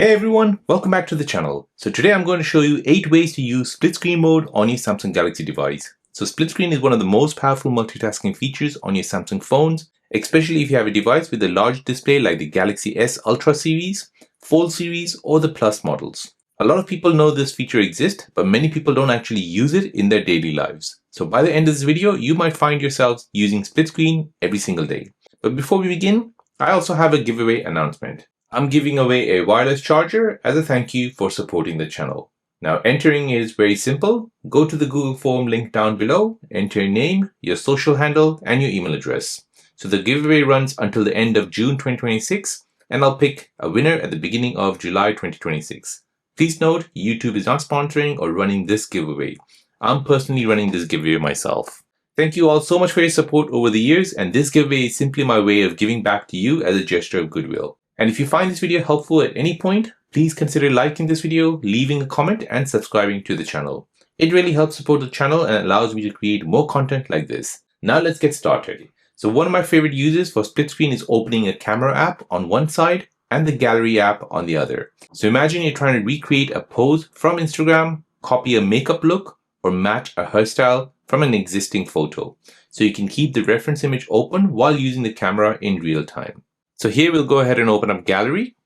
Hey everyone, welcome back to the channel. So today I'm going to show you 8 ways to use split screen mode on your Samsung Galaxy device. So split screen is one of the most powerful multitasking features on your Samsung phones, especially if you have a device with a large display like the Galaxy S Ultra series, Fold series or the Plus models. A lot of people know this feature exists, but many people don't actually use it in their daily lives. So by the end of this video, you might find yourselves using split screen every single day. But before we begin, I also have a giveaway announcement. I'm giving away a wireless charger as a thank you for supporting the channel. Now entering is very simple. Go to the Google form link down below, enter your name, your social handle and your email address. So the giveaway runs until the end of June 2026 and I'll pick a winner at the beginning of July 2026. Please note, YouTube is not sponsoring or running this giveaway. I'm personally running this giveaway myself. Thank you all so much for your support over the years, and this giveaway is simply my way of giving back to you as a gesture of goodwill. And if you find this video helpful at any point, please consider liking this video, leaving a comment and subscribing to the channel. It really helps support the channel and allows me to create more content like this. Now let's get started. So one of my favorite uses for split screen is opening a camera app on one side and the gallery app on the other. So imagine you're trying to recreate a pose from Instagram, copy a makeup look, or match a hairstyle from an existing photo. So you can keep the reference image open while using the camera in real time. So here we'll go ahead and open up Gallery,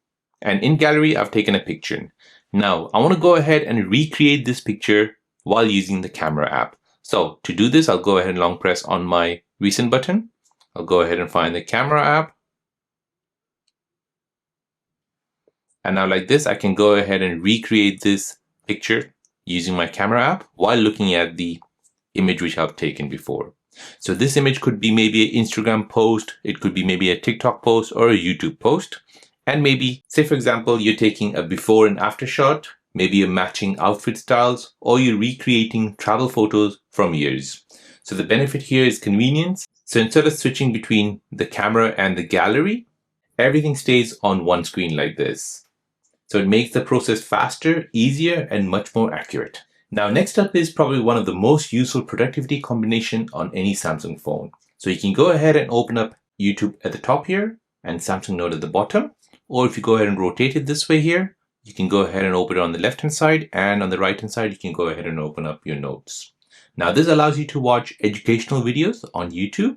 and in Gallery I've taken a picture. Now I want to go ahead and recreate this picture while using the camera app. So to do this, I'll go ahead and long press on my recent button. I'll go ahead and find the camera app. And now like this, I can go ahead and recreate this picture using my camera app while looking at the image which I've taken before. So this image could be maybe an Instagram post, it could be maybe a TikTok post or a YouTube post. And maybe, say for example, you're taking a before and after shot, maybe you're matching outfit styles, or you're recreating travel photos from years. So the benefit here is convenience. So instead of switching between the camera and the gallery, everything stays on one screen like this. So it makes the process faster, easier, and much more accurate. Now, next up is probably one of the most useful productivity combination on any Samsung phone. So you can go ahead and open up YouTube at the top here and Samsung Note at the bottom. Or if you go ahead and rotate it this way here, you can go ahead and open it on the left-hand side, and on the right-hand side, you can go ahead and open up your notes. Now, this allows you to watch educational videos on YouTube,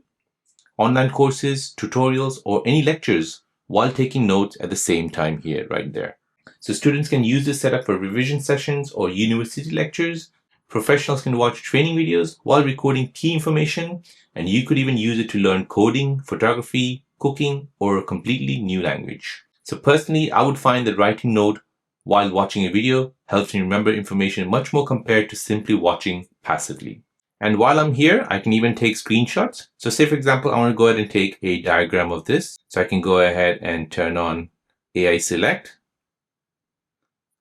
online courses, tutorials, or any lectures while taking notes at the same time here, right there. So students can use this setup for revision sessions or university lectures. Professionals can watch training videos while recording key information, and you could even use it to learn coding, photography, cooking, or a completely new language. So personally, I would find that writing note while watching a video helps me remember information much more compared to simply watching passively. And while I'm here, I can even take screenshots. So say for example, I want to go ahead and take a diagram of this. So I can go ahead and turn on AI Select.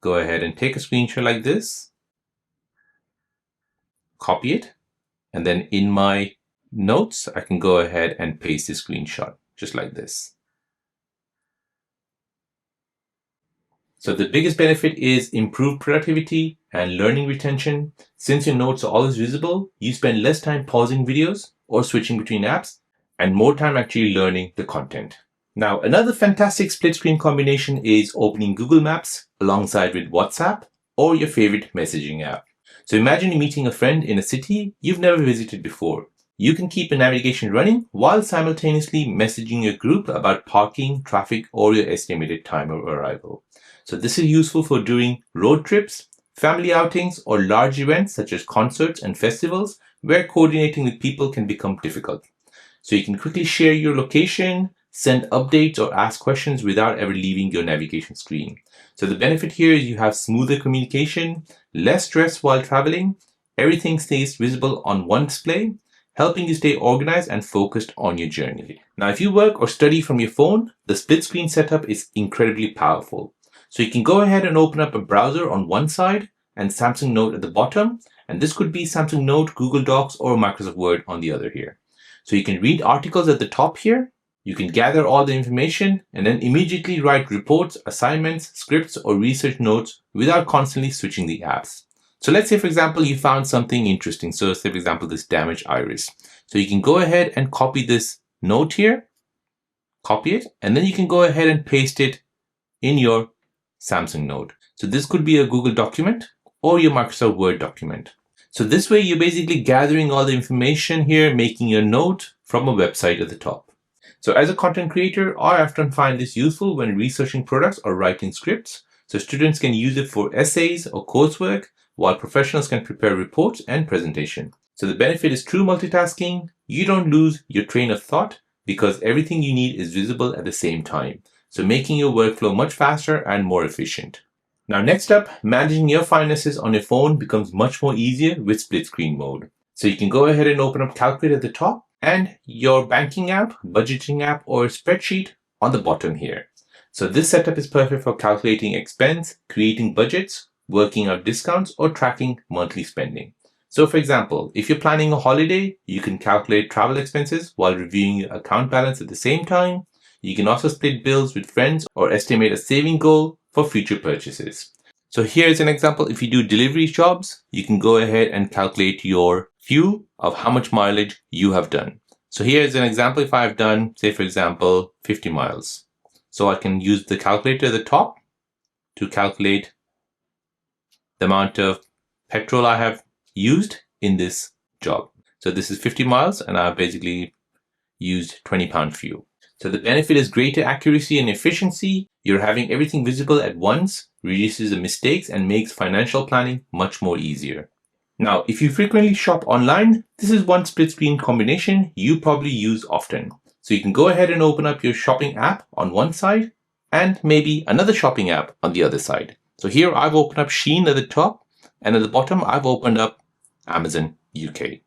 Go ahead and take a screenshot like this, copy it, and then in my notes, I can go ahead and paste the screenshot just like this. So the biggest benefit is improved productivity and learning retention. Since your notes are always visible, you spend less time pausing videos or switching between apps and more time actually learning the content. Now, another fantastic split screen combination is opening Google Maps alongside with WhatsApp or your favorite messaging app. So imagine you're meeting a friend in a city you've never visited before. You can keep the navigation running while simultaneously messaging your group about parking, traffic, or your estimated time of arrival. So this is useful for doing road trips, family outings, or large events such as concerts and festivals where coordinating with people can become difficult. So you can quickly share your location, send updates, or ask questions without ever leaving your navigation screen. So the benefit here is you have smoother communication, less stress while traveling, everything stays visible on one display, helping you stay organized and focused on your journey. Now, if you work or study from your phone, the split screen setup is incredibly powerful. So you can go ahead and open up a browser on one side and Samsung Note at the bottom, and this could be Samsung Note, Google Docs, or Microsoft Word on the other here. So you can read articles at the top here. You can gather all the information and then immediately write reports, assignments, scripts, or research notes without constantly switching the apps. So let's say, for example, you found something interesting. So say, for example, this damaged iris. So you can go ahead and copy this note here, copy it, and then you can go ahead and paste it in your Samsung Note. So this could be a Google document or your Microsoft Word document. So this way you're basically gathering all the information here, making a note from a website at the top. So as a content creator, I often find this useful when researching products or writing scripts. So students can use it for essays or coursework, while professionals can prepare reports and presentation. So the benefit is true multitasking. You don't lose your train of thought because everything you need is visible at the same time. So making your workflow much faster and more efficient. Now next up, managing your finances on your phone becomes much more easier with split screen mode. So you can go ahead and open up Calculate at the top and your banking app, budgeting app, or spreadsheet on the bottom here. So this setup is perfect for calculating expense, creating budgets, working out discounts, or tracking monthly spending. So for example, if you're planning a holiday, you can calculate travel expenses while reviewing your account balance at the same time. You can also split bills with friends or estimate a saving goal for future purchases. So here's an example. If you do delivery jobs, you can go ahead and calculate your fuel of how much mileage you have done. So here's an example. If I've done, say for example, 50 miles. So I can use the calculator at the top to calculate the amount of petrol I have used in this job. So this is 50 miles and I've basically used 20 pound fuel. So the benefit is greater accuracy and efficiency. You're having everything visible at once, reduces the mistakes and makes financial planning much more easier. Now, if you frequently shop online, this is one split screen combination you probably use often. So you can go ahead and open up your shopping app on one side and maybe another shopping app on the other side. So here I've opened up Shein at the top and at the bottom I've opened up Amazon UK.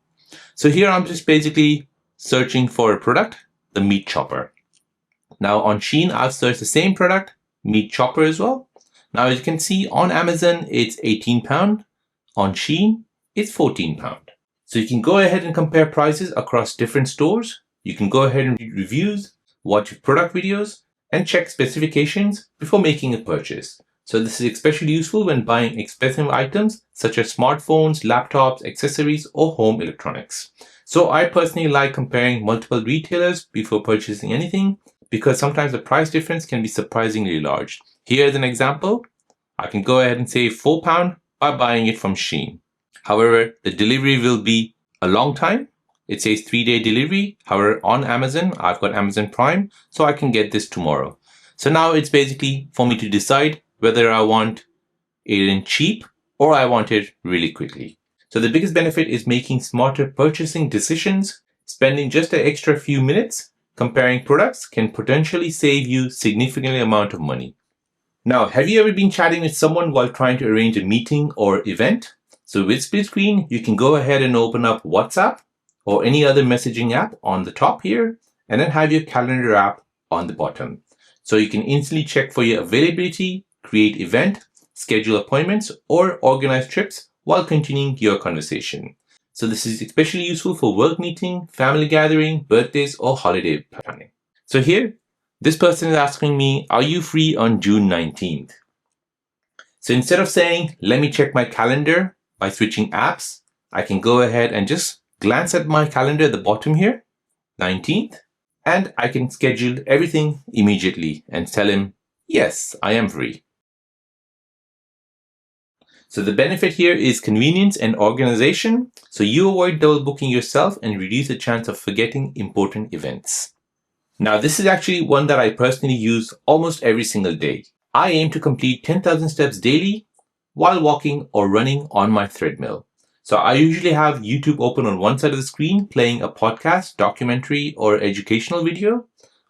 So here I'm just basically searching for a product, the meat chopper. Now on Shein, I've searched the same product, meat chopper as well. Now as you can see on Amazon, it's £18. On Shein, it's £14. So you can go ahead and compare prices across different stores. You can go ahead and read reviews, watch product videos, and check specifications before making a purchase. So this is especially useful when buying expensive items such as smartphones, laptops, accessories, or home electronics. So I personally like comparing multiple retailers before purchasing anything, because sometimes the price difference can be surprisingly large. Here's an example. I can go ahead and save £4 by buying it from Shein. However, the delivery will be a long time. It says 3-day delivery. However, on Amazon, I've got Amazon Prime, so I can get this tomorrow. So now it's basically for me to decide whether I want it in cheap or I want it really quickly. So the biggest benefit is making smarter purchasing decisions. Spending just an extra few minutes comparing products can potentially save you significant amount of money. Now, have you ever been chatting with someone while trying to arrange a meeting or event? So with split screen, you can go ahead and open up WhatsApp or any other messaging app on the top here, and then have your calendar app on the bottom. So you can instantly check for your availability, create event, schedule appointments, or organize trips while continuing your conversation. So this is especially useful for work meeting, family gathering, birthdays, or holiday planning. So here, this person is asking me, are you free on June 19th? So instead of saying, let me check my calendar by switching apps, I can go ahead and just glance at my calendar at the bottom here, 19th, and I can schedule everything immediately and tell him, yes, I am free. So the benefit here is convenience and organization. So you avoid double booking yourself and reduce the chance of forgetting important events. Now, this is actually one that I personally use almost every single day. I aim to complete 10,000 steps daily while walking or running on my treadmill. So I usually have YouTube open on one side of the screen, playing a podcast, documentary, or educational video.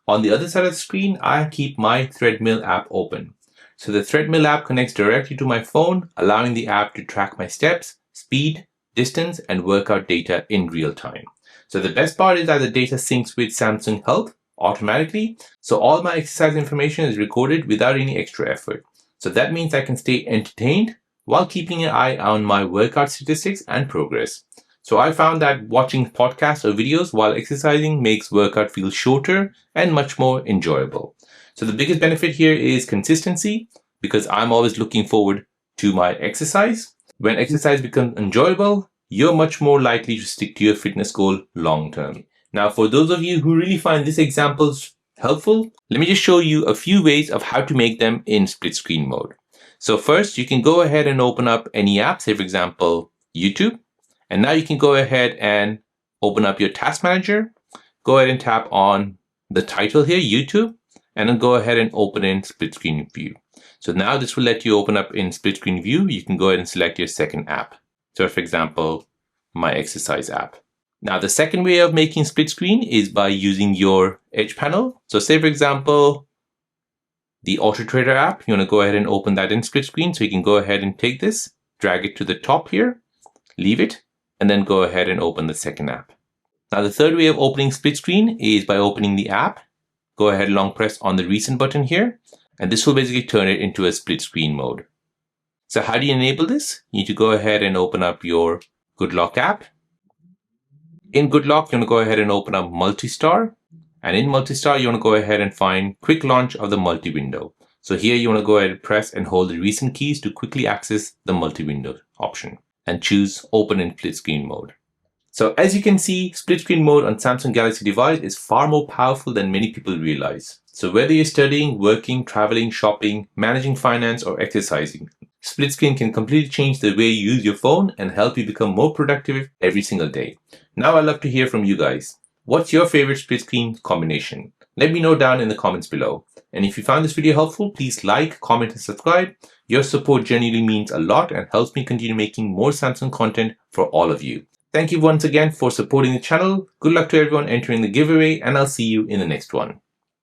On the other side of the screen, I keep my treadmill app open. So the treadmill app connects directly to my phone, allowing the app to track my steps, speed, distance, and workout data in real time. So the best part is that the data syncs with Samsung Health automatically. So all my exercise information is recorded without any extra effort. So that means I can stay entertained while keeping an eye on my workout statistics and progress. So I found that watching podcasts or videos while exercising makes workout feel shorter and much more enjoyable. So the biggest benefit here is consistency, because I'm always looking forward to my exercise. When exercise becomes enjoyable, you're much more likely to stick to your fitness goal long term. Now, for those of you who really find this example helpful, let me just show you a few ways of how to make them in split screen mode. So first, you can go ahead and open up any app, say for example, YouTube. And now you can go ahead and open up your task manager. Go ahead and tap on the title here, YouTube, and then go ahead and open in split screen view. So now this will let you open up in split screen view. You can go ahead and select your second app. So for example, my exercise app. Now the second way of making split screen is by using your edge panel. So say for example, the Auto Trader app, you want to go ahead and open that in split screen. So you can go ahead and take this, drag it to the top here, leave it, and then go ahead and open the second app. Now the third way of opening split screen is by opening the app. Go ahead and long press on the recent button here, and this will basically turn it into a split screen mode. So how do you enable this? You need to go ahead and open up your GoodLock app. In GoodLock, you want to go ahead and open up Multistar. And in Multistar, you want to go ahead and find Quick Launch of the multi-window. So here you want to go ahead and press and hold the recent keys to quickly access the multi-window option and choose Open in Split Screen mode. So as you can see, split screen mode on Samsung Galaxy device is far more powerful than many people realize. So whether you're studying, working, traveling, shopping, managing finance, or exercising, split screen can completely change the way you use your phone and help you become more productive every single day. Now I'd love to hear from you guys. What's your favorite split screen combination? Let me know down in the comments below. And if you found this video helpful, please like, comment, and subscribe. Your support genuinely means a lot and helps me continue making more Samsung content for all of you. Thank you once again for supporting the channel. Good luck to everyone entering the giveaway, and I'll see you in the next one.